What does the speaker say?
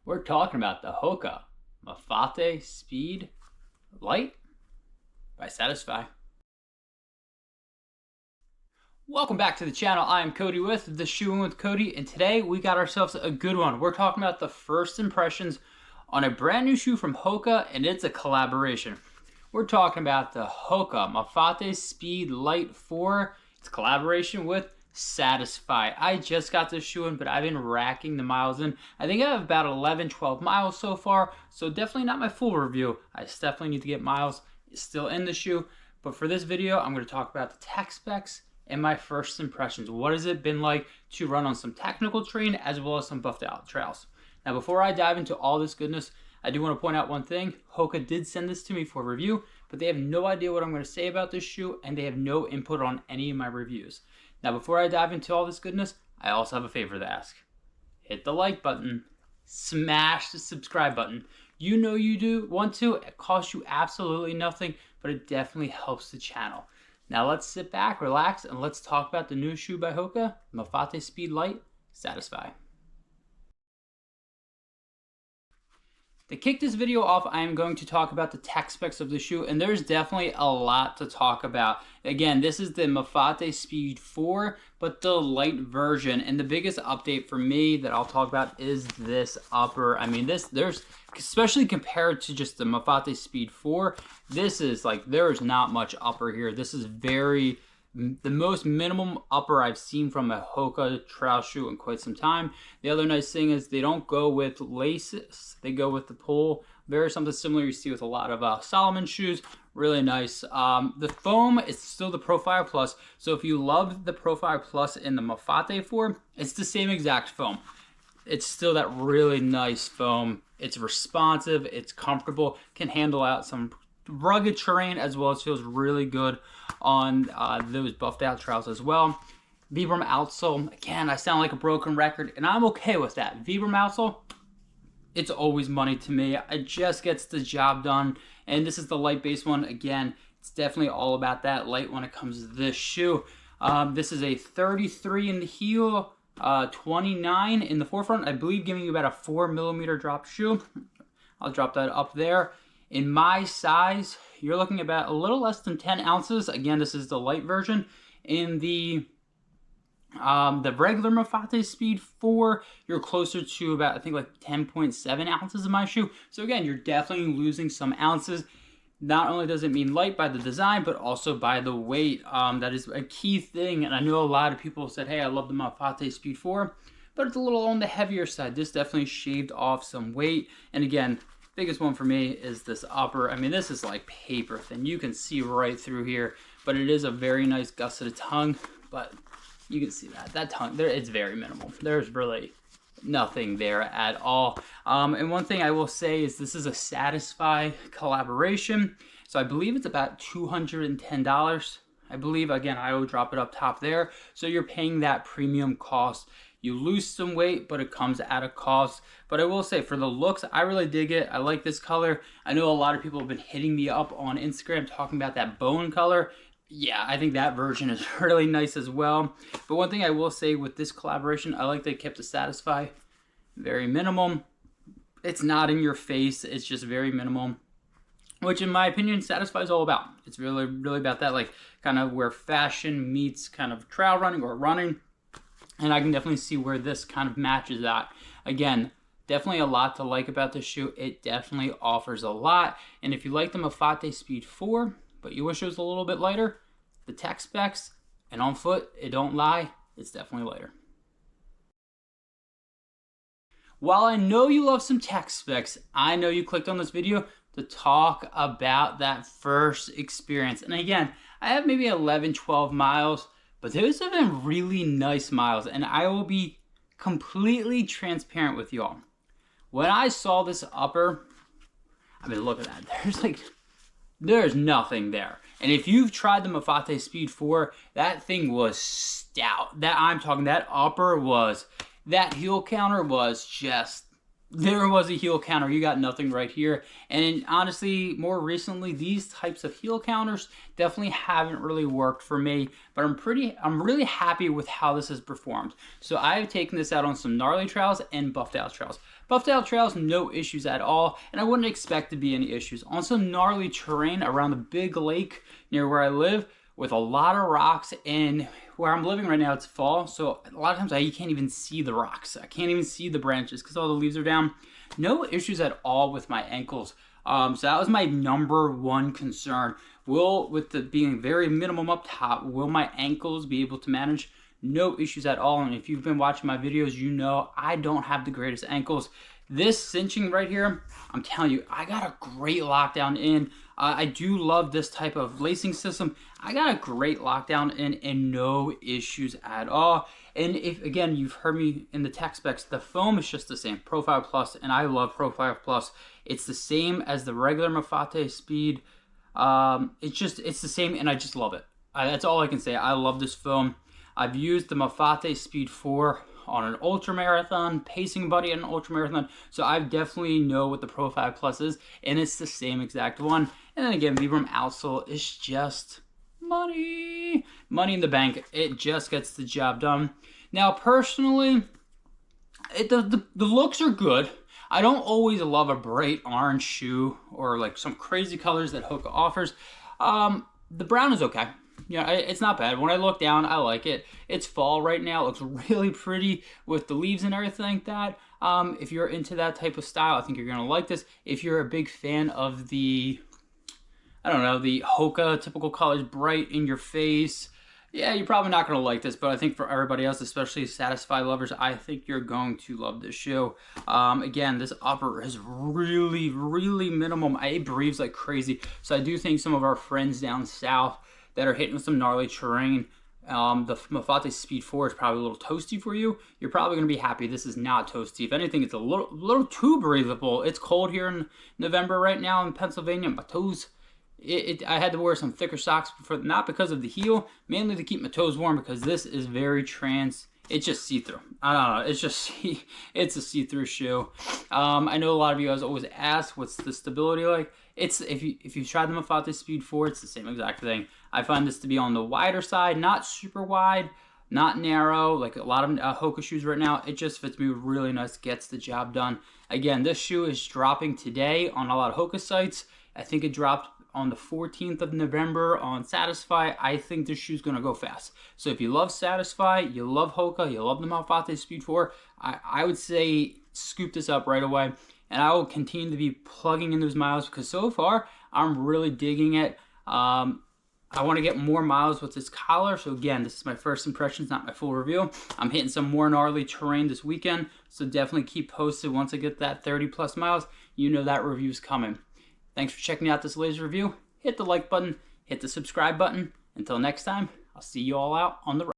We're talking about the Hoka Mafate Speed Lite by Satisfy. Welcome back to the channel. I am Cody with the Shoe In With Cody, and today we got ourselves a good one. We're talking about the first impressions on a brand new shoe from Hoka, and it's a collaboration. We're talking about the Hoka Mafate Speed Lite 4. It's a collaboration with Satisfy. I just got this shoe in, but I've been racking the miles in. I think I have about 11-12 miles so far, so definitely not my full review. I definitely need to get miles still in the shoe. But for this video, I'm going to talk about the tech specs and my first impressions. What has it been like to run on some technical terrain as well as some buffed out trails? Now, before I dive into all this goodness, I do want to point out one thing. Hoka did send this to me for review, but they have no idea what I'm going to say about this shoe, and they have no input on any of my reviews. Now, before I dive into all this goodness, I also have a favor to ask. Hit the like button, smash the subscribe button. You know you do want to. It costs you absolutely nothing, but it definitely helps the channel. Now let's sit back, relax, and let's talk about the new shoe by Hoka, Mafate Speed Lite Satisfy. To kick this video off, I am going to talk about the tech specs of the shoe, and there's definitely a lot to talk about. Again, this is the Mafate Speed 4, but the light version, and the biggest update for me that I'll talk about is this upper. I mean, there's, especially compared to just the Mafate Speed 4, this is like, there's not much upper here. This is the most minimum upper I've seen from a Hoka trail shoe in quite some time. The other nice thing is they don't go with laces, they go with the pull. Very something similar you see with a lot of Salomon shoes. Really nice. The foam is still the Profile Plus, so if you love the Profile Plus in the Mafate 4, it's the same exact foam. It's still that really nice foam. It's responsive, it's comfortable, can handle out some rugged terrain as well as feels really good on those buffed out trails as well. Vibram outsole, again, I sound like a broken record, and I'm okay with that. Vibram outsole, it's always money to me. It just gets the job done, and this is the light base one. Again, it's definitely all about that light when it comes to this shoe. This is a 33 in the heel, 29 in the forefront, I believe, giving you about a 4mm drop shoe. I'll drop that up there. In my size, you're looking about a little less than 10 ounces. Again, this is the light version. In the regular Mafate Speed 4, you're closer to about, I think, like 10.7 ounces in my shoe. So again, you're definitely losing some ounces. Not only does it mean light by the design, but also by the weight. That is a key thing. And I know a lot of people said, hey, I love the Mafate Speed 4, but it's a little on the heavier side. This definitely shaved off some weight. And again, biggest one for me is this upper. I mean, this is like paper thin. You can see right through here, but it is a very nice gusseted tongue. But you can see that tongue there, it's very minimal. There's really nothing there at all. And one thing I will say is this is a Satisfy collaboration, so I believe it's about $210. I believe, again, I will drop it up top there. So you're paying that premium cost. You lose some weight, but it comes at a cost. But I will say, for the looks, I really dig it. I like this color. I know a lot of people have been hitting me up on Instagram talking about that bone color. Yeah, I think that version is really nice as well. But one thing I will say with this collaboration, I like they kept the Satisfy very minimal. It's not in your face. It's just very minimal, which in my opinion, Satisfy is all about. It's really, really about that, like kind of where fashion meets kind of trail running or running. And I can definitely see where this kind of matches that. Again, definitely a lot to like about this shoe. It definitely offers a lot. And if you like the Mafate Speed 4, but you wish it was a little bit lighter, the tech specs and on foot, it don't lie, it's definitely lighter. While I know you love some tech specs, I know you clicked on this video to talk about that first experience. And again, I have maybe 11-12 miles, but those have been really nice miles, and I will be completely transparent with y'all. When I saw this upper, I mean, look at that. There's nothing there. And if you've tried the Mafate Speed 4, that thing was stout. That upper was, that heel counter was just there was a heel counter. You got nothing right here. And honestly, more recently, these types of heel counters definitely haven't really worked for me, but I'm really happy with how this has performed. So I've taken this out on some gnarly trails and buffed out trails. Buffed out trails, no issues at all, and I wouldn't expect to be any issues. On some gnarly terrain around the big lake near where I live, with a lot of rocks, and where I'm living right now, it's fall, so a lot of times you can't even see the rocks. I can't even see the branches because all the leaves are down. No issues at all with my ankles. So that was my number one concern. With the being very minimum up top, will my ankles be able to manage? No issues at all, and if you've been watching my videos, you know I don't have the greatest ankles. This cinching right here, I'm telling you, I got a great lockdown in. I do love this type of lacing system. I got a great lockdown in and no issues at all. And if, again, you've heard me in the tech specs, the foam is just the same, Profile Plus, and I love Profile Plus. It's the same as the regular Mafate Speed. It's the same, and I just love it. That's all I can say. I love this foam. I've used the Mafate Speed 4 on an ultra marathon, pacing buddy at an ultra marathon, so I definitely know what the Profile Plus is, and it's the same exact one. And then again, Vibram outsole is just money in the bank. It just gets the job done. Now, personally, the looks are good. I don't always love a bright orange shoe or like some crazy colors that Hoka offers. The brown is okay. Yeah, it's not bad. When I look down, I like it. It's fall right now. It looks really pretty with the leaves and everything like that. If you're into that type of style, I think you're going to like this. If you're a big fan of the, I don't know, the Hoka typical colors, bright in your face, yeah, you're probably not going to like this. But I think for everybody else, especially Satisfy lovers, I think you're going to love this shoe. Again, this upper is really, really minimum. It breathes like crazy. So I do think some of our friends down south that are hitting with some gnarly terrain, the Mafate Speed 4 is probably a little toasty for you. You're probably going to be happy. This is not toasty. If anything, it's a little too breathable. It's cold here in November right now in Pennsylvania. My toes, I had to wear some thicker socks, not because of the heel, mainly to keep my toes warm, because this is very it's just see-through. I don't know. It's a see-through shoe. I know a lot of you guys always ask, what's the stability like? If you've tried the Mafate Speed 4, it's the same exact thing. I find this to be on the wider side, not super wide, not narrow, like a lot of Hoka shoes right now. It just fits me really nice, gets the job done. Again, this shoe is dropping today on a lot of Hoka sites. I think it dropped on the 14th of November on Satisfy. I think this shoe's going to go fast. So if you love Satisfy, you love Hoka, you love the Mafate Speed 4, I would say scoop this up right away. And I will continue to be plugging in those miles because so far, I'm really digging it. I want to get more miles with this collar. So again, this is my first impressions, not my full review. I'm hitting some more gnarly terrain this weekend. So definitely keep posted once I get that 30 plus miles. You know that review's coming. Thanks for checking out this latest review. Hit the like button, hit the subscribe button. Until next time, I'll see you all out on the road.